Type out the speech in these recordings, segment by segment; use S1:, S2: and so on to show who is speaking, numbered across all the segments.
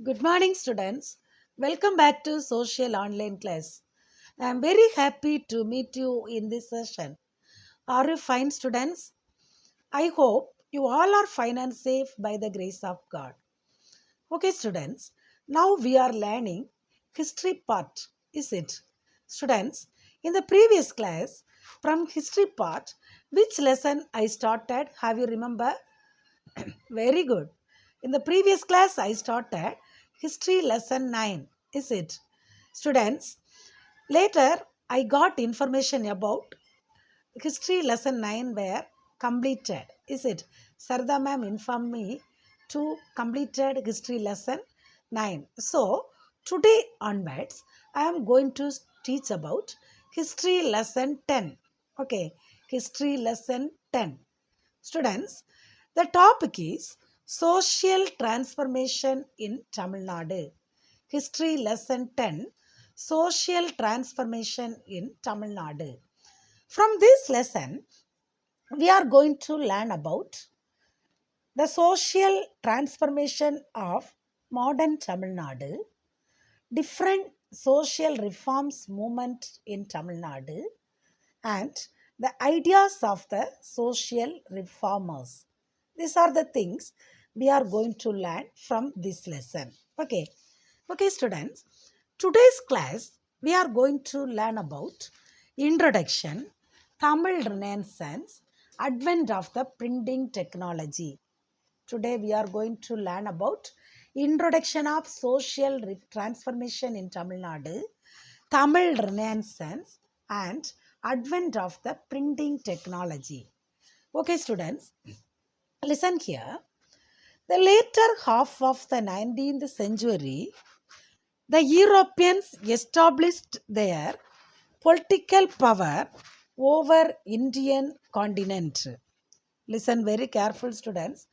S1: Good morning, students. Welcome back to Social Online Class. I am very happy to meet you in this session. Are you fine, students? I hope you all are fine and safe by the grace of God. Okay, students. Now we are learning history part, is it? Students, in the previous class, from history part, which lesson I started? Have you remember? Very good. In the previous class, I started History Lesson 9. Is it? Students, later I got information about History Lesson 9 were completed. Is it? Sarda ma'am informed me to completed History Lesson 9. So, today onwards, I am going to teach about History Lesson 10. Okay, History Lesson 10. Students, the topic is Social Transformation in Tamil Nadu. History Lesson 10, Social Transformation in Tamil Nadu. From this lesson, we are going to learn about the social transformation of modern Tamil Nadu, different social reforms movement in Tamil Nadu, and the ideas of the social reformers. These are the things we are going to learn from this lesson. Okay, okay, students. Today's class we are going to learn about introduction, Tamil Renaissance, advent of the printing technology. Today we are going to learn about introduction of social transformation in Tamil Nadu, Tamil Renaissance and advent of the printing technology. Okay, students, listen here. The later half of the 19th century, the Europeans established their political power over Indian continent. Listen very careful, students.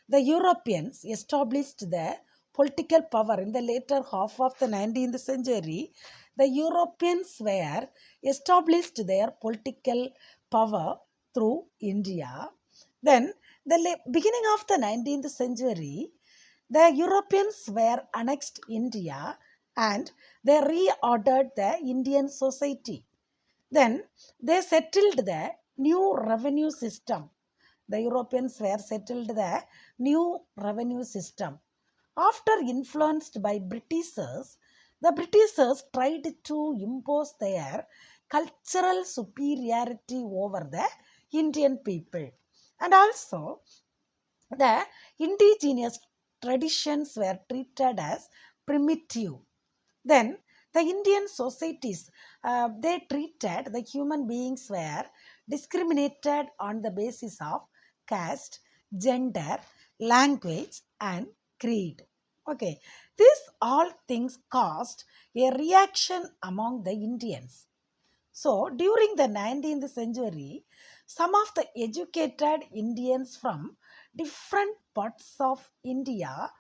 S1: The Europeans established their political power in the later half of the 19th century. The Europeans were established their political power through India. Then, the beginning of the 19th century, the Europeans were annexed India and they reordered the Indian society. Then they settled the new revenue system. The Europeans were settled the new revenue system. After influenced by Britishers, the Britishers tried to impose their cultural superiority over the Indian people. And also the indigenous traditions were treated as primitive. Then the Indian societies, they treated the human beings were discriminated on the basis of caste, gender, language, and creed. Okay, these all things caused a reaction among the Indians. So, during the 19th century, some of the educated Indians from different parts of India,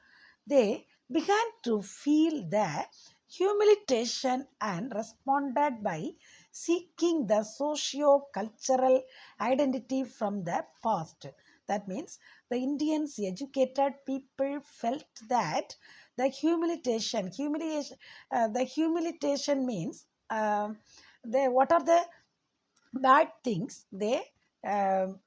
S1: they began to feel the humiliation and responded by seeking the socio-cultural identity from the past. That means the Indians educated people felt that the the humiliation means they what are the bad things they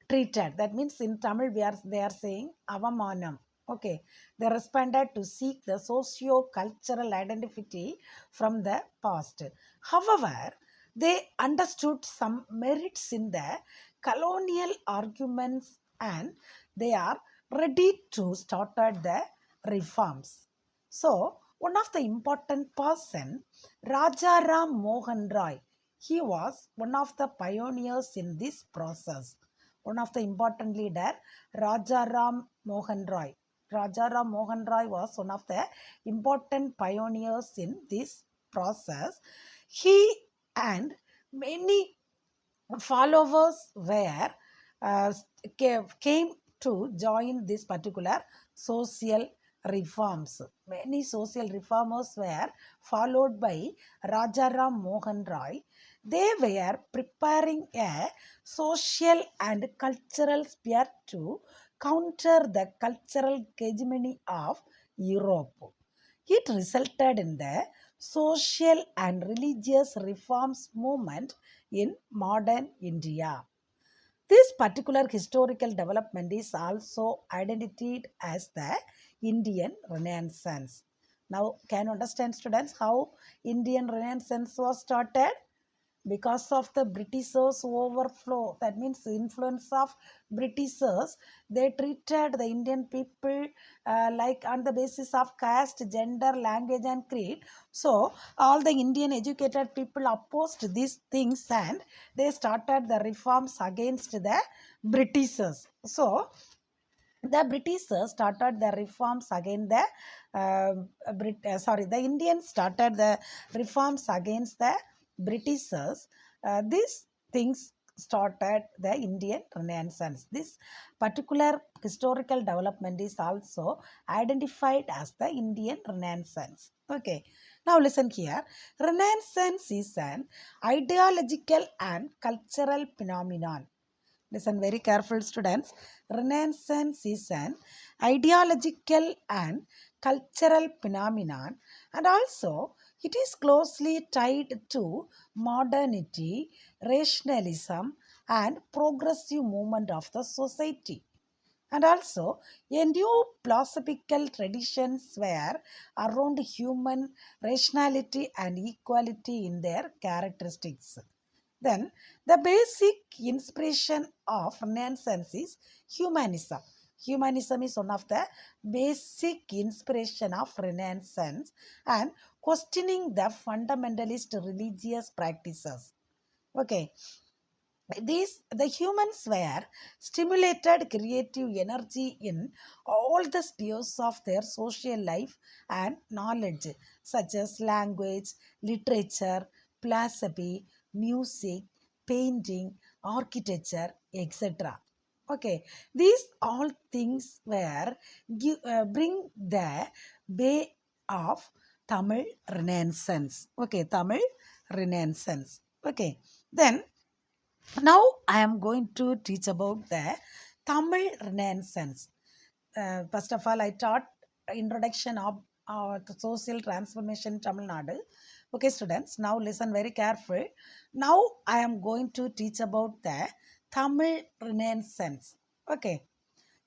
S1: treated. That means in Tamil they are saying avamanam. Okay, they responded to seek the socio cultural identity from the past. However, they understood some merits in the colonial arguments and they are ready to start the reforms. So one of the important person, Raja Ram Mohan Roy, he was one of the pioneers in this process. One of the important leader, Rajaram Mohan Roy. Rajaram Mohan Roy was one of the important pioneers in this process. He and many followers were uh, came to join this particular social reforms. Many social reformers were followed by Rajaram Mohan Roy. They were preparing a social and cultural sphere to counter the cultural hegemony of Europe. It resulted in the social and religious reforms movement in modern India. This particular historical development is also identified as the Indian Renaissance. Now, can you understand, students, how Indian Renaissance was started? Because of the Britishers' overflow, that means the influence of Britishers, they treated the Indian people like on the basis of caste, gender, language, and creed. So, all the Indian educated people opposed these things and they started the reforms against the Britishers. So, the Britishers started the reforms against the the Indians started the reforms against the Britishers. These things started the Indian Renaissance. This particular historical development is also identified as the Indian Renaissance. Okay, now listen here. Renaissance is an ideological and cultural phenomenon. Listen very careful, students. Renaissance is an ideological and cultural phenomenon, and also it is closely tied to modernity, rationalism, and progressive movement of the society. And also, a new philosophical traditions were around human rationality and equality in their characteristics. Then, the basic inspiration of Renaissance is humanism. Humanism is one of the basic inspiration of Renaissance and questioning the fundamentalist religious practices. Okay, these the humans were stimulated creative energy in all the spheres of their social life and knowledge, such as language, literature, philosophy, music, painting, architecture, etc. Okay, these all things were bring the way of Tamil Renaissance. Okay, Tamil Renaissance. Okay, then now I am going to teach about the Tamil Renaissance. First of all, I taught introduction of the social transformation in Tamil Nadu. Okay, students, now listen very careful. Now I am going to teach about the Tamil Renaissance. Okay,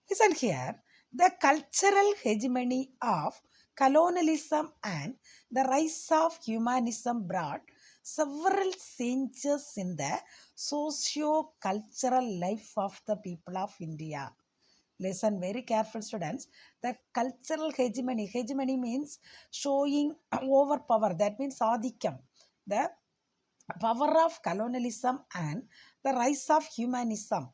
S1: listen here. The cultural hegemony of colonialism and the rise of humanism brought several changes in the socio-cultural life of the people of India. Listen very careful, students. The cultural hegemony. Hegemony means showing overpower. That means adhikam. The power of colonialism and the rise of humanism.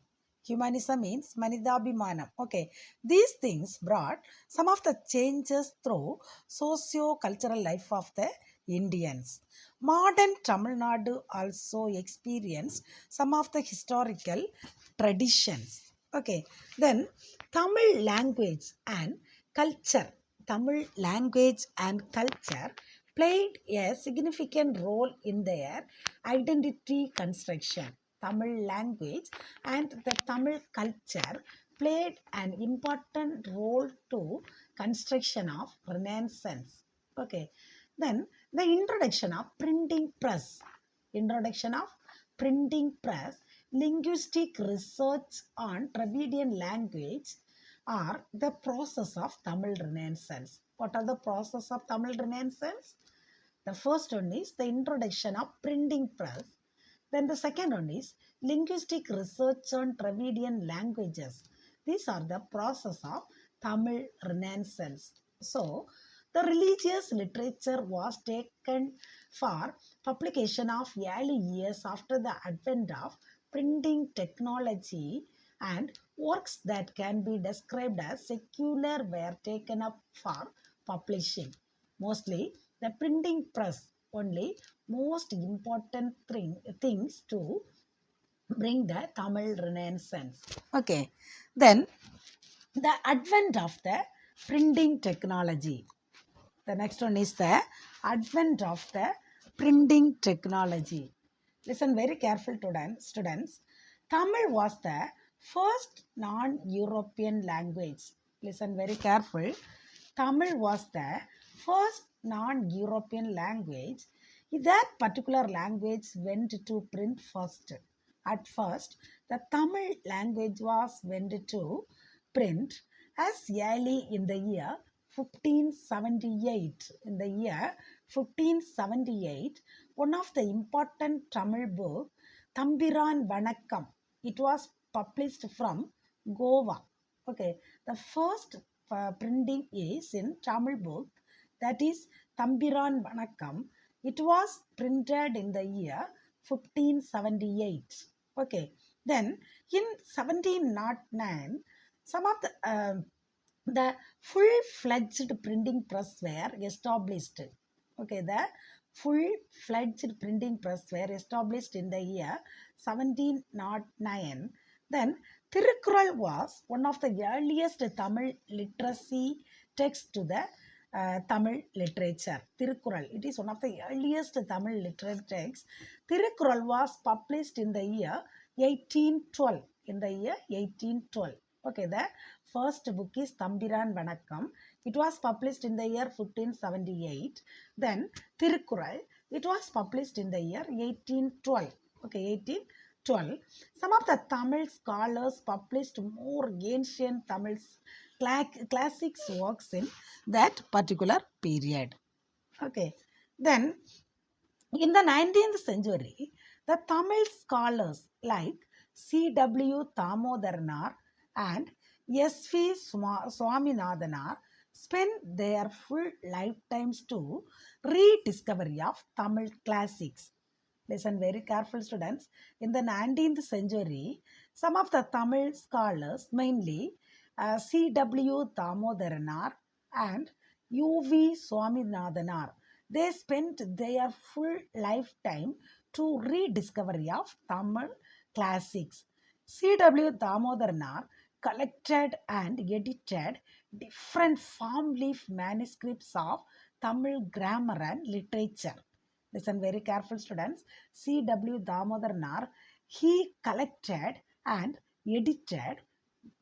S1: Humanism means Manidabhimanam. Okay, these things brought some of the changes through socio-cultural life of the Indians. Modern Tamil Nadu also experienced some of the historical traditions. Okay, then Tamil language and culture. Tamil language and culture played a significant role in their identity construction. Tamil language and the Tamil culture played an important role to construction of Renaissance. Okay, then the introduction of printing press. Introduction of printing press, linguistic research on Dravidian language are the process of Tamil Renaissance. What are the process of Tamil Renaissance? The first one is the introduction of printing press. Then the second one is linguistic research on Dravidian languages. These are the process of Tamil Renaissance. So, the religious literature was taken for publication of early years after the advent of printing technology, and works that can be described as secular were taken up for publishing. Mostly the printing press only most important things to bring the Tamil Renaissance. Okay, then the advent of the printing technology. The next one is the advent of the printing technology. Listen very careful, students. Tamil was the first non-European language. Listen very careful. Tamil was the first non-European language. That particular language went to print first. At first, the Tamil language was went to print as early in the year 1578. In the year 1578, one of the important Tamil book, Thambiran Vanakkam, it was published from Goa. Okay, the first printing is in Tamil book, that is Thambiran Vanakkam. It was printed in the year 1578. Okay, then in 1709, some of the full-fledged printing press were established. Okay, the full-fledged printing press were established in the year 1709. Then Tirukkural was one of the earliest Tamil literacy text to the Tamil literature. Tirukkural, it is one of the earliest Tamil literature texts. Tirukkural was published in the year 1812. In the year 1812. Okay, the first book is Thambiran Vanakkam. It was published in the year 1578. Then Tirukkural, it was published in the year 1812. Okay, 1812. Some of the Tamil scholars published more ancient Tamil classics works in that particular period. Okay, then in the 19th century, the Tamil scholars like C.W. Thamodarnar and S.V. Swaminathanar spent their full lifetimes to rediscovery of Tamil classics. Listen very careful, students. In the 19th century, some of the Tamil scholars, mainly C.W. Thamodarnar and U.V. Swaminathanar, they spent their full lifetime to rediscovery of Tamil classics. C.W. Damodarnar collected and edited different farm leaf manuscripts of Tamil grammar and literature. Listen very careful, students. C.W. Damodarnar, he collected and edited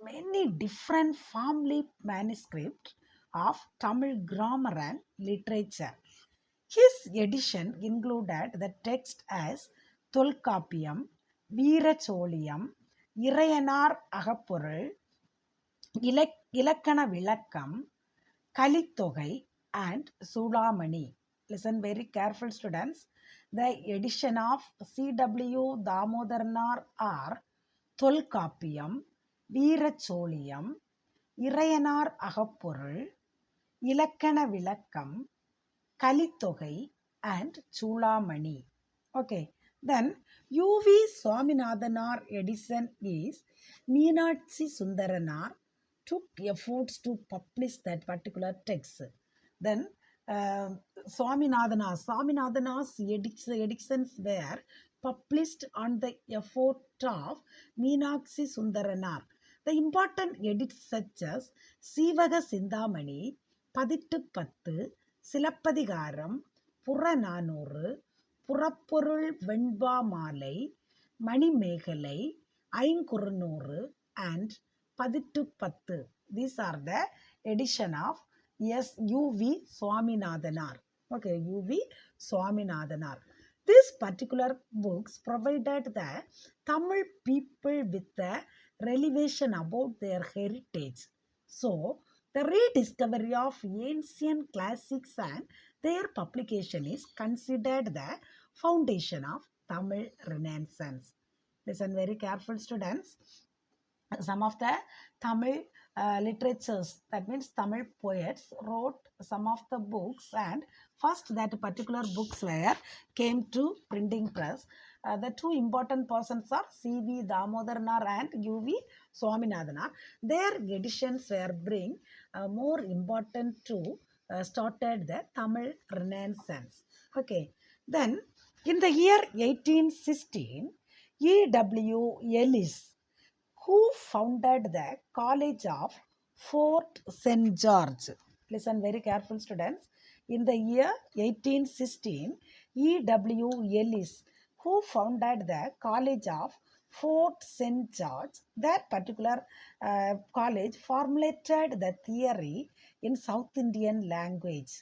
S1: many different farm leaf manuscripts of Tamil grammar and literature. His edition included the text as Tolkapiyam, Veeracholiyam, Irayanar Agapurul, Ilakkana Vilakkam, Kalittogai, and Sudamani. Listen very careful, students. The edition of C.W. Damodarnar are Tolkapiyam, Veeracholiyam, Irayanar Agapurul, Ilakkana Vilakkam, Kalittogai, and Chulamani. Okay, then U.V. Swaminathanar edition is Meenakshi Sundaranar took efforts to publish that particular text. Then Swaminathanar's editions were published on the effort of Meenakshi Sundaranar. The important edits such as Sivaga Sindamani, Padittu Pattu, Silappatikaram, Purananuru, புறப்பொருள் வெண்பா மாலை, Manimekalai, Ainkurunuru, and பதிட்டு பத்து. These are the edition of U.V. Swaminathanar. Okay, U.V. Swaminathanar. These particular books provided the Tamil people with the revelation about their heritage. So, the rediscovery of ancient classics and their publication is considered the foundation of Tamil Renaissance. Listen very careful, students. Some of the Tamil literatures, that means Tamil poets, wrote some of the books, and first that particular books came to printing press. The two important persons are C.V. Damodarnar and U.V. Swaminathanar. Their editions were bring more important to started the Tamil Renaissance. Okay, then in the year 1816, E.W. Ellis, who founded the College of Fort St. George. Listen very careful, students. In the year 1816, E.W. Ellis, who founded the College of Fort St. George, that particular college formulated the theory in South Indian language.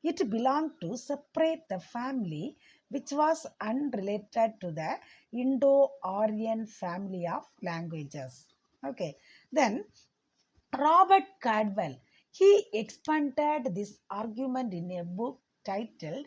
S1: It belonged to separate the family which was unrelated to the Indo-Aryan family of languages. Okay, then Robert Caldwell, he expanded this argument in a book titled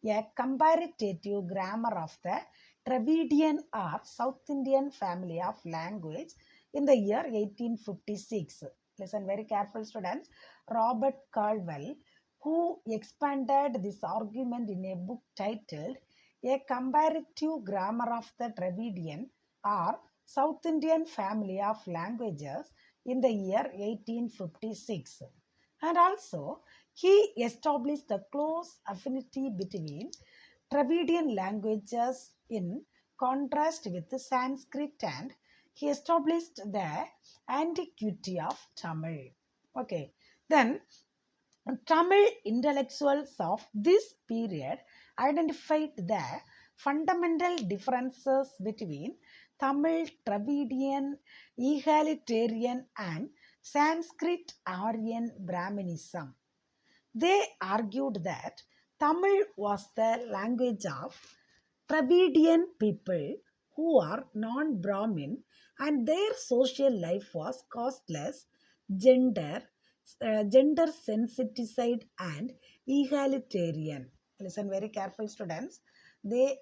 S1: A Comparative Grammar of the Dravidian or South Indian Family of Language in the year 1856. Listen very careful students. Robert Caldwell, who expanded this argument in a book titled A Comparative Grammar of the Dravidian or South Indian Family of Languages in the year 1856. And also, he established the close affinity between Dravidian languages in contrast with the Sanskrit, and he established the antiquity of Tamil. Okay, then Tamil intellectuals of this period identified the fundamental differences between Tamil Dravidian, egalitarian, and Sanskrit Aryan Brahminism. They argued that Tamil was the language of Dravidian people who are non Brahmin, and their social life was costless, gender, gender sensitized, and egalitarian. Listen very careful, students. The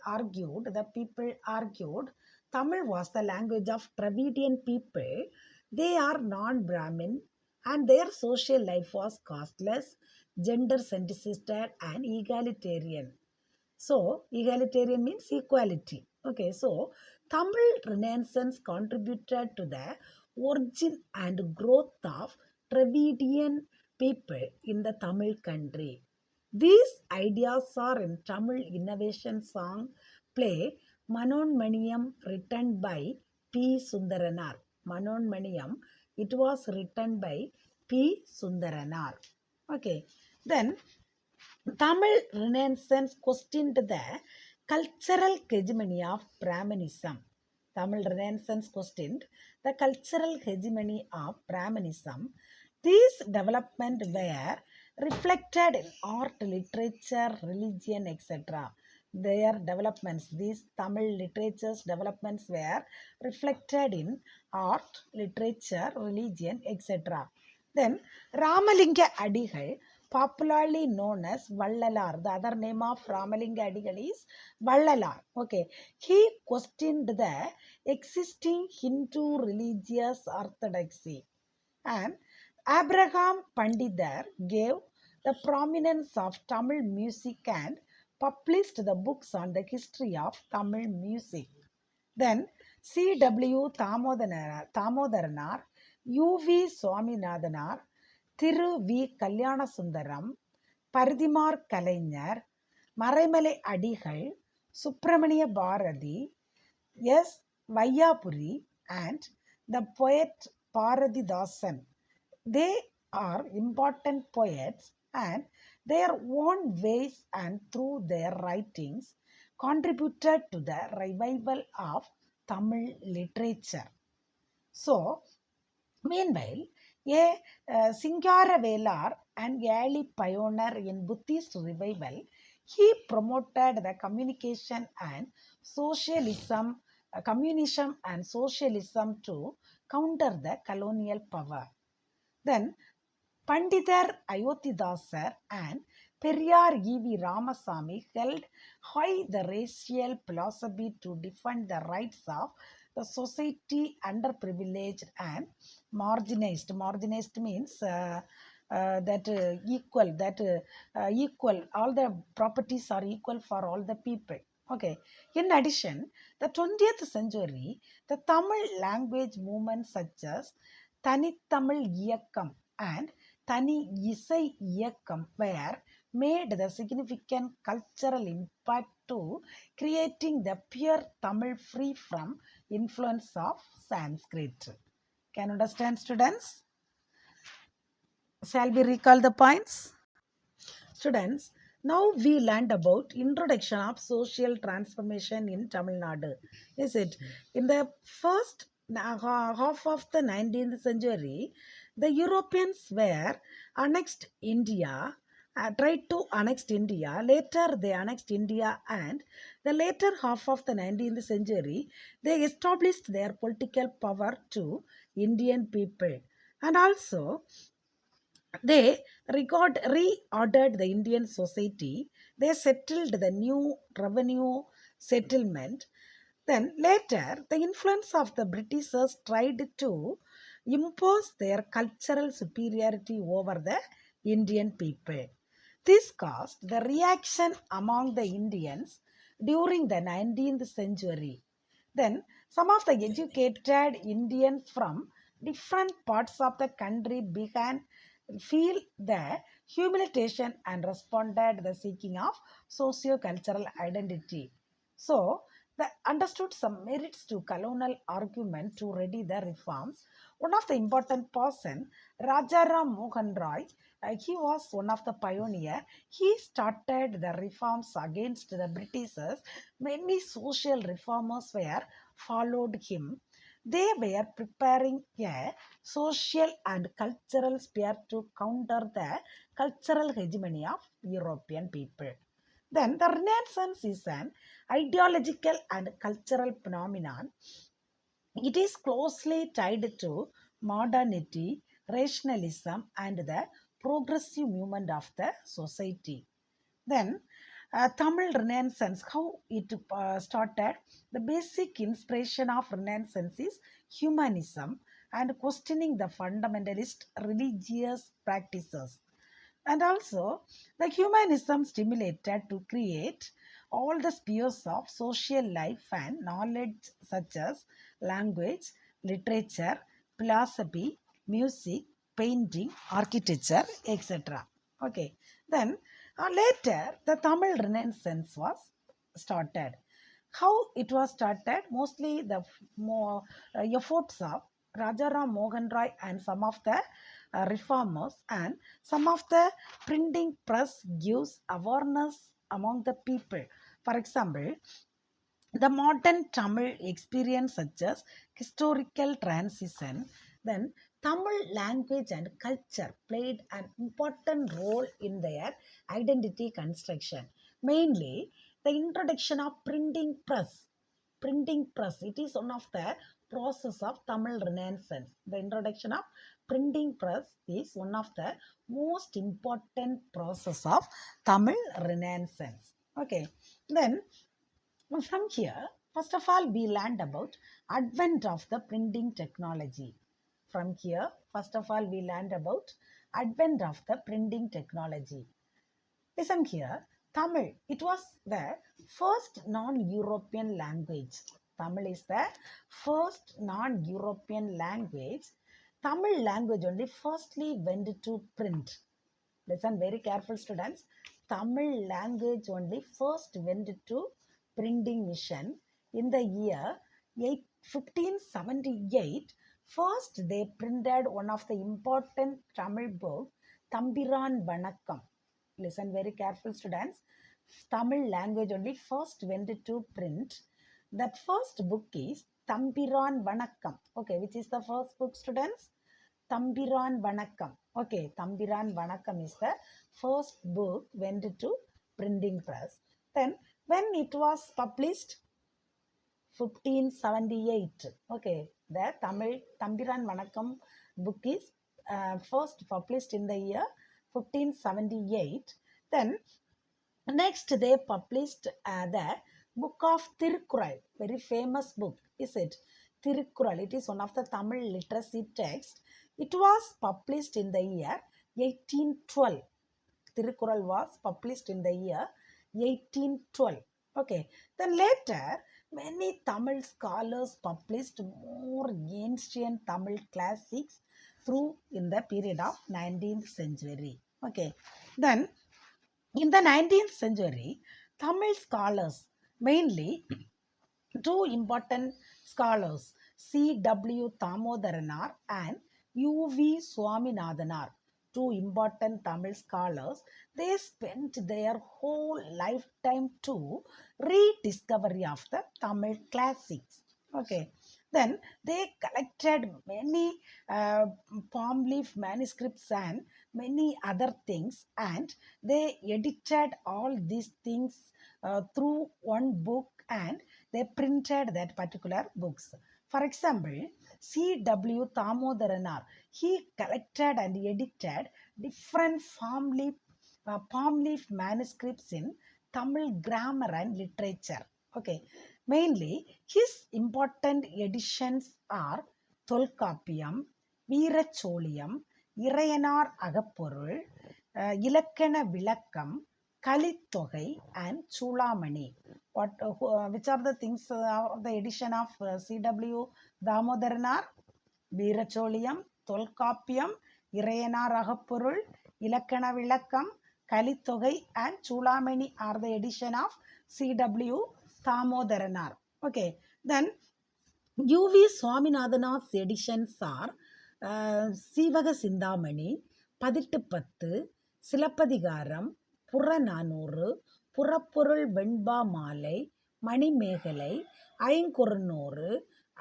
S1: people argued, Tamil was the language of Dravidian people. They are non Brahmin, and their social life was costless, gender sensitized, and egalitarian. So, egalitarian means equality. Okay, so Tamil Renaissance contributed to the origin and growth of Dravidian people in the Tamil country. These ideas are in Tamil innovation song play Manonmaniyam written by P. Sundaranar. Manonmaniyam, it was written by P. Sundaranar. Okay, then Tamil Renaissance questioned the cultural hegemony of Brahmanism. Tamil Renaissance questioned the cultural hegemony of Brahmanism. These developments were reflected in art, literature, religion, etc. Their developments, these Tamil literature's developments were reflected in art, literature, religion, etc. Then Ramalinga Adigal, popularly known as Vallalar. The other name of Ramalinga Adigal is Vallalar. Okay. He questioned the existing Hindu religious orthodoxy. And Abraham Pandidar gave the prominence of Tamil music and published the books on the history of Tamil music. Then C.W. Tamodaranar, U.V. Swaminathanar, Thiru V. Kalyanasuந்தரம், Paridimar Kalaignar, Maraimale Adigal, Subramania Bharati, S. Vaiyapuri, and the poet Paradidasan. They are important poets, and their own ways and through their writings contributed to the revival of Tamil literature. So, meanwhile, a Singara Velar, an early pioneer in Buddhist revival, he promoted the communism and socialism to counter the colonial power. Then Pandithar Ayodhidasar and Periyar E.V. Ramasamy held high the racial philosophy to defend the rights of the society underprivileged and marginalized. Marginalized means equal. All the properties are equal for all the people. Okay. In addition, the 20th century, the Tamil language movements such as Tamil Iyakkam and Tani Isai Iyakkam were made the significant cultural impact to creating the pure Tamil free from influence of Sanskrit. Can you understand, students? Shall we recall the points? Students, now we learned about introduction of social transformation in Tamil Nadu. Is it? In the first half of the 19th century, the Europeans were annexed India tried to annex India. Later, they annexed India, and the later half of the 19th century, they established their political power to Indian people. And also, they reordered the Indian society. They settled the new revenue settlement. Then later, the influence of the Britishers tried to impose their cultural superiority over the Indian people. This caused the reaction among the Indians during the 19th century. Then some of the educated Indians from different parts of the country began feel the humiliation and responded the seeking of socio-cultural identity. So they understood some merits to colonial argument to ready the reforms. One of the important person, Rajaram Mohan Roy, he was one of the pioneer. He started the reforms against the Britishers. Many social reformers were followed him. They were preparing a social and cultural sphere to counter the cultural hegemony of European people. Then the Renaissance is an ideological and cultural phenomenon. It is closely tied to modernity, rationalism, and the progressive movement of the society. Then, Tamil Renaissance, how it started. The basic inspiration of Renaissance is humanism and questioning the fundamentalist religious practices. And also, the humanism stimulated to create all the spheres of social life and knowledge, such as language, literature, philosophy, music, painting, architecture, etc. Okay, then later the Tamil Renaissance was started. How it was started? Mostly the more efforts of Rajaram Mohan Roy and some of the reformers, and some of the printing press gives awareness among the people. For example, the modern Tamil experience such as historical transition, then Tamil language and culture played an important role in their identity construction. Mainly, the introduction of printing press, it is one of the process of Tamil Renaissance. The introduction of printing press is one of the most important process of Tamil Renaissance. Okay, then from here, first of all, we learned about advent of the printing technology. From here, first of all, we learned about advent of the printing technology. Listen here, Tamil, it was the first non-European language. Tamil is the first non-European language. Tamil language only firstly went to print. Listen very careful, students. Tamil language only first went to printing mission in the year 1578. First, they printed one of the important Tamil book, Tambiran Vanakkam. Listen very careful, students. Tamil language only first went to print. That first book is Tambiran Vanakkam. Okay, which is the first book, students? Tambiran Vanakkam. Okay, Tambiran Vanakkam is the first book went to printing press. Then, when it was published, 1578. Okay, the Tambiran Vanakkam book is first published in the year 1578. Then, next they published the book of Tirukkural, very famous book, is it? Tirukkural, it is one of the Tamil literacy text. It was published in the year 1812. Tirukkural was published in the year 1812. Okay, then later many Tamil scholars published more ancient Tamil classics through in the period of 19th century. Okay, then in the 19th century, Tamil scholars, mainly two important scholars, C.W. Thamodaranar and U.V. Swaminathanar, two important Tamil scholars, they spent their whole lifetime to rediscovery of the Tamil classics. Okay, then they collected many palm leaf manuscripts and many other things, and they edited all these things through one book, and they printed that particular books. For example, C.W. Thamodaranar, he collected and edited different palm leaf manuscripts in Tamil grammar and literature. Okay, mainly his important editions are Tolkapiyam, Veeracholiam, Irayanar Agapporul, Ilakkana Vilakkam, Kalittogai, and Chulamani. Which are the things of the edition of C.W. Damodaranar? Veeracholiam, Tolkapiyam, Irayanar Agapporul, Ilakkana Vilakkam, Kalittogai, and Chulamani are the edition of C.W. Damodaranar. Okay, then U.V. Swaminathan's editions are Sivaga Sindhamani, Padittu Silapadigaram, Purananuru, Purapurul Venba Malai, Mani Megalai, Ainkurnoru,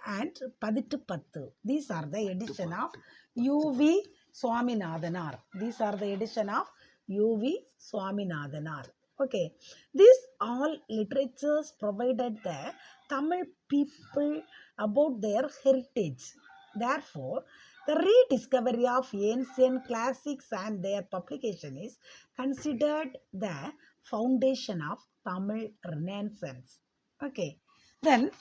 S1: and Padittu. These are the edition of U.V. Swaminathanar. These are the edition of U.V. Swaminathanar. Okay, these all literatures provided the Tamil people about their heritage. Therefore, the rediscovery of ancient classics and their publication is considered the foundation of Tamil Renaissance. Okay, then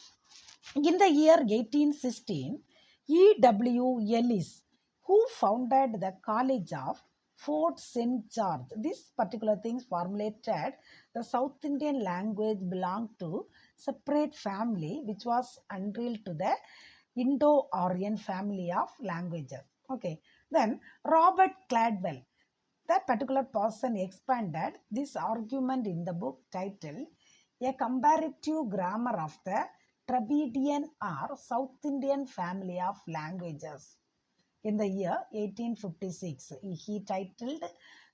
S1: in the year 1816, E.W. Ellis, who founded the College of Fort St. George, this particular thing formulated the South Indian language belonged to separate family which was unreal to the Indo-Aryan family of languages. Okay, then Robert Cladwell, that particular person expanded this argument in the book titled A Comparative Grammar of the Dravidian or South Indian Family of Languages. In the year 1856, he titled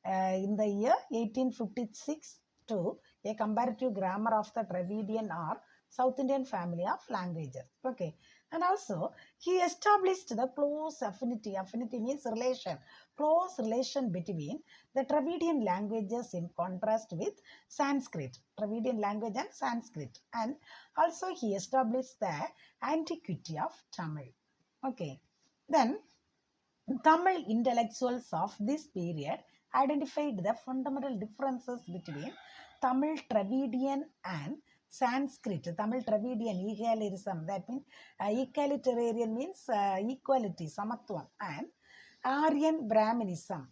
S1: in the year 1856 to A Comparative Grammar of the Dravidian or South Indian Family of Languages. Okay, and also he established the close affinity. Affinity means relation, close relation between the Dravidian languages in contrast with Sanskrit, Dravidian language and Sanskrit, and also he established the antiquity of Tamil. Okay, then Tamil intellectuals of this period identified the fundamental differences between Tamil Dravidian and Sanskrit. Tamil Dravidian egalitarianism, that means egalitarian means equality, samatvam, and Aryan Brahminism.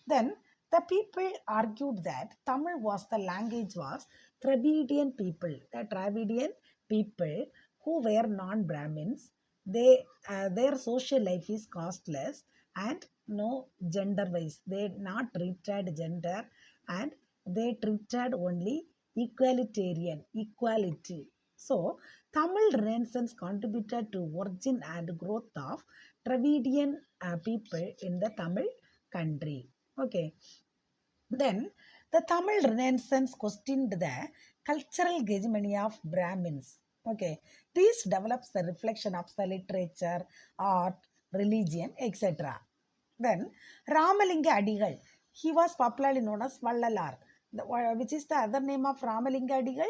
S1: Then the people argued that Tamil was the language was Dravidian people, the Dravidian people who were non-Brahmins. Their social life is costless and no gender wise. They not treated gender, and they treated only egalitarian equality. So Tamil Renaissance contributed to origin and growth of Dravidian people in the Tamil country. Okay. Then the Tamil Renaissance questioned the cultural hegemony of Brahmins. Okay. This develops the reflection of the literature, art, religion, etc. Then Ramalinga Adigal, he was popularly known as Vallalar, which is the other name of Ramalinga Adigal.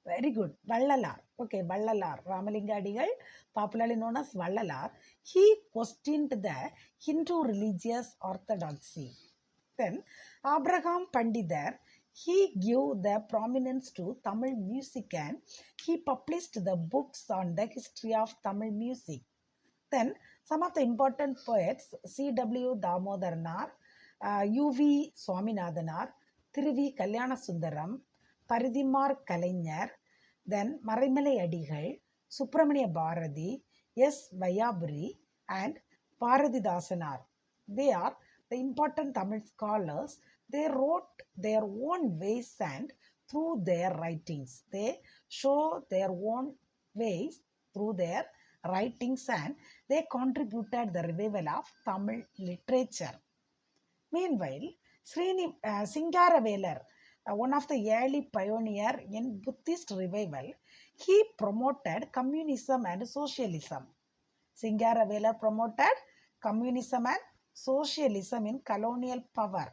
S1: Very good. Vallalar. Okay, Vallalar. Ramalinga Adigal, popularly known as Vallalar, he questioned the Hindu religious orthodoxy. Then Abraham Pandidar, he gave the prominence to Tamil music, and he published the books on the history of Tamil music. Then some of the important poets, C.W. Damodaran, U.V. Swaminathanar, Thiruvi Kalyana Sundaram, Paridimar Kalaignar, then Maraimalai Adigal, Subramania Bharati, S. Vayaburi, and Bharatidasanar. They are the important Tamil scholars. They wrote their own ways, and through their writings, they show their own ways through their writings, and they contributed the revival of Tamil literature. Meanwhile, Singaravelar, one of the early pioneer in Buddhist revival, he promoted communism and socialism. Singaravelar promoted communism and socialism in colonial power.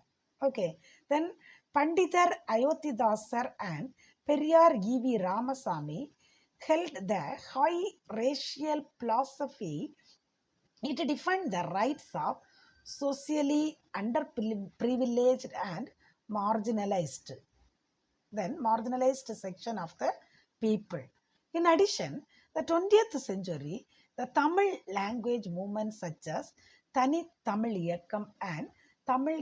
S1: Okay, then Pandithar Ayodhidasar and Periyar E.V. Ramasamy held the high racial philosophy. It defined the rights of socially underprivileged and marginalized, marginalized section of the people. In addition, the 20th century, the Tamil language movements such as Tani Tamil Iyakkam and Tamil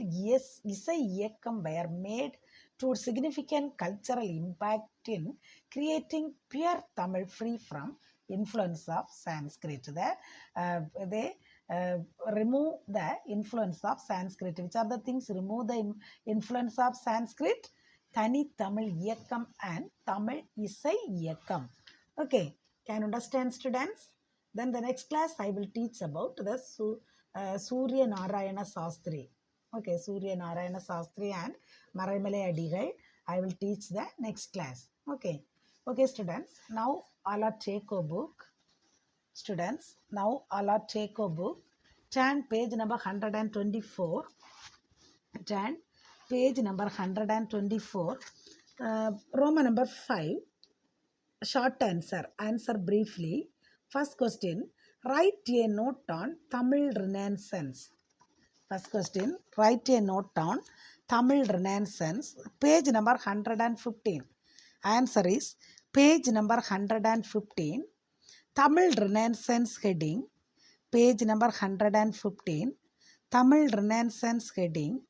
S1: Isai Iyakkam were made to significant cultural impact in creating pure Tamil free from influence of Sanskrit. They uh, remove the influence of Sanskrit. Which are the things remove the influence of Sanskrit? Tani Tamil Iyakkam and Tamil Isai Iyakkam. Okay, can you understand, students? Then the next class I will teach about the Surya Narayana Sastri. Okay, Surya Narayana Sastri and Maraimalai Adigal. I will teach the next class. Okay, okay, students. Now all are take a book. Students, now all are take a book. Turn page number 124. Turn page number 124. Roman number 5. Short answer. Answer briefly. First question. Write a note on Tamil Renaissance. First question. Write a note on Tamil Renaissance. Page number 115. Answer is page number 115. Tamil Renaissance heading. Page number 115. Tamil Renaissance heading.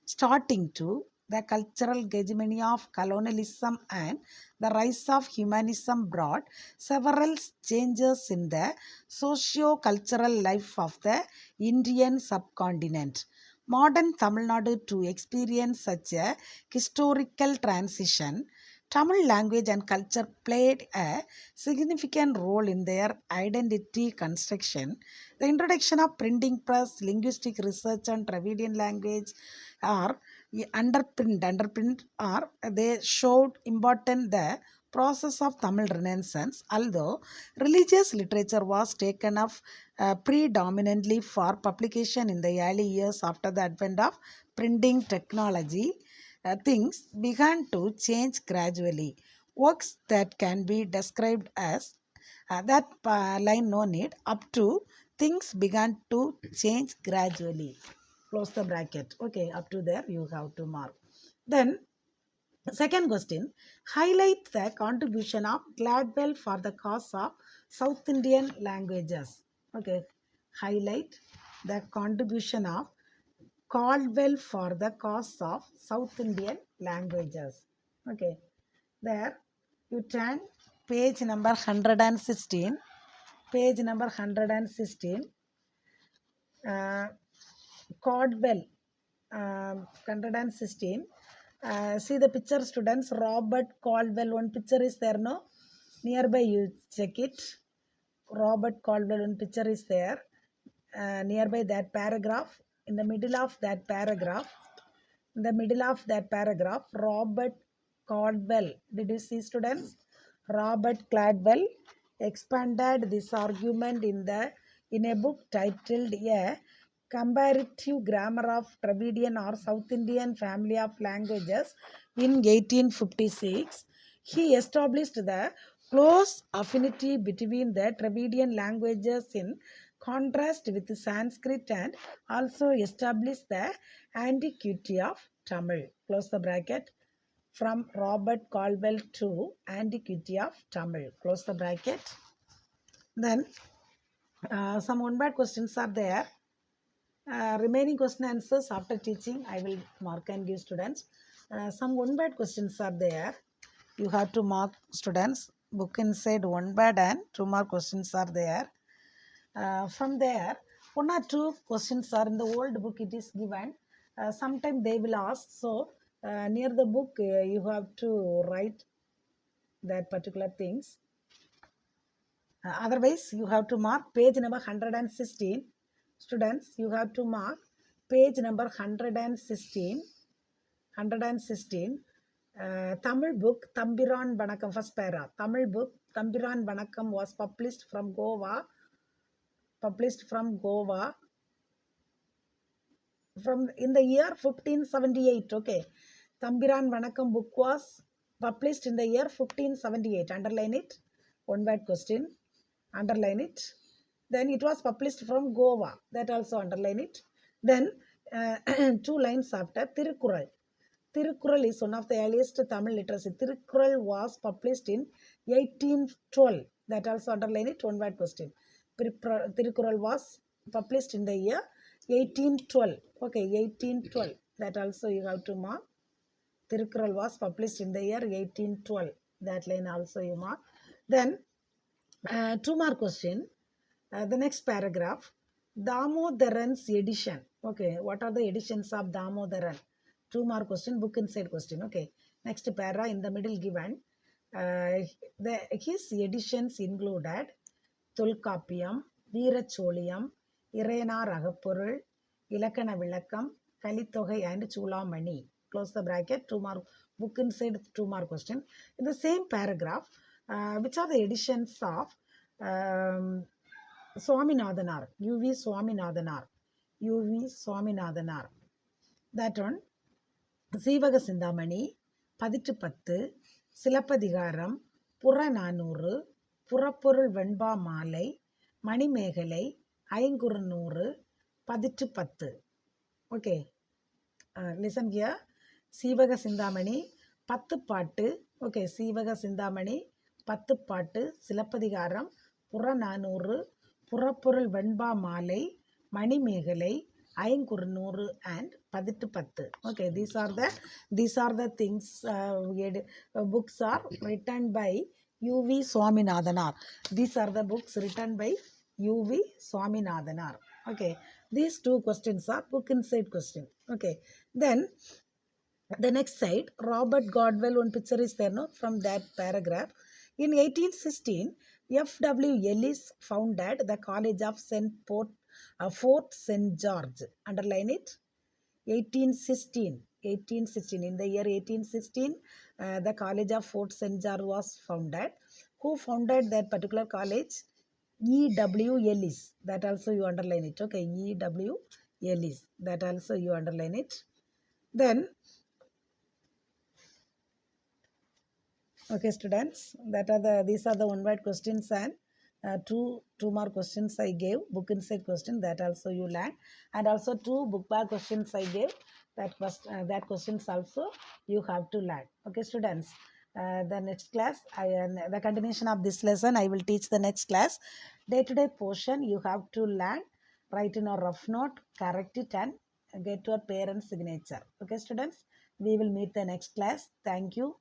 S1: Starting to the cultural hegemony of colonialism and the rise of humanism brought several changes in the socio-cultural life of the Indian subcontinent. Modern Tamil Nadu to experience such a historical transition, Tamil language and culture played a significant role in their identity construction. The introduction of printing press, linguistic research on Dravidian language are underpinned or they showed important the process of Tamil Renaissance, although religious literature was taken up predominantly for publication in the early years after the advent of printing technology. Things began to change gradually. Works that can be described as that line no need up to things began to change gradually. Close the bracket. Okay, up to there you have to mark. Then second question, highlight the contribution of Gladwell for the cause of South Indian languages. Okay, highlight the contribution of Caldwell for the cause of South Indian languages. Okay, there you turn page number 116. Page number 116. Caldwell, 116. See the picture, students. Robert Caldwell. One picture is there, no? Nearby, you check it. Robert Caldwell. One picture is there. Nearby that paragraph. In the middle of that paragraph. In the middle of that paragraph, Robert Caldwell. Did you see, students? Robert Caldwell expanded this argument in a book titled A Comparative Grammar of Dravidian or South Indian Family of Languages in 1856. He established the close affinity between the Dravidian languages in contrast with Sanskrit and also established the antiquity of Tamil. Close the bracket. From Robert Caldwell to Antiquity of Tamil. Close the bracket. Then some one bad questions are there. Remaining question answers after teaching I will mark and give students. Some one bad questions are there. You have to mark, students. Book inside one bad and 2 more questions are there. From there, 1 or 2 questions are in the old book it is given. Sometime they will ask. So near the book you have to write that particular things. Otherwise, you have to mark page number 116. Students, you have to mark page number 116. 116. Tamil book Thambiran Vanakkam, first para. Tamil book Thambiran Vanakkam was published from Goa. from in the year 1578. Okay, Tambiran Vanakkam book was published in the year 1578. Underline it. One word question. Underline it. Then it was published from Goa. That also underline it. Then uh, two lines after Tirukural. Tirukural is one of the earliest Tamil literacy. Tirukural was published in 1812. That also underline it. One word question. Tirukural was published in the year 1812. Okay, 1812. That also you have to mark. Tirukural was published in the year 1812. That line also you mark. Then two more question. The next paragraph. Damodaran's edition. Okay, what are the editions of Damodaran? Two more question, book inside question. Okay, next para in the middle given. His editions included Tulkapiyam, Veeracholiam, Irena Ragapurul, Ilakana Vilakam, Kalitogai and Chulamani. Close the bracket, two more book inside two more question. In the same paragraph, which are the editions of Swaminathanar, UV Swaminathanar, UV Swaminathanar. That one, Seevaka Chintamani, பதிற்று பத்து, சிலப்பதிகாரம், புறநானூறு, புறப்பொருள் வெண்பா மாலை, மணிமேகலை, ஐங்குறுநூறு, பதிற்று பத்து. Okay, listen here. Seevaka Chintamani, பத்து பாட்டு. Okay, Seevaka Chintamani, பத்து பாட்டு, சிலப்பதிகாரம், புறநானூறு, புறப்பொருள் வெண்பா மாலை, மணிமேகலை, ஐங்குறுநூறு and பதிற்று பத்து. Okay, these are the things books are written by UV Swaminathanar. These are the books written by UV Swaminathanar. Okay, these two questions are book inside question. Okay, then the next side, Robert Godwell, one picture is there, no, from that paragraph. In 1816, F.W. Ellis founded the College of Fort St. George. Underline it. 1816. 1816. In the year 1816, the College of Fort St. George was founded. Who founded that particular college? E.W. Ellis. That also you underline it. Okay, E.W. Ellis. That also you underline it. Then, okay, students, these are the one word questions and two more questions I gave, book inside question, that also you learn, and also two book back questions I gave, that questions also you have to learn. Okay, students, the next class, the continuation of this lesson I will teach the next class. Day-to-day portion you have to learn, write in a rough note, correct it and get your parents' signature. Okay, students, we will meet the next class. Thank you.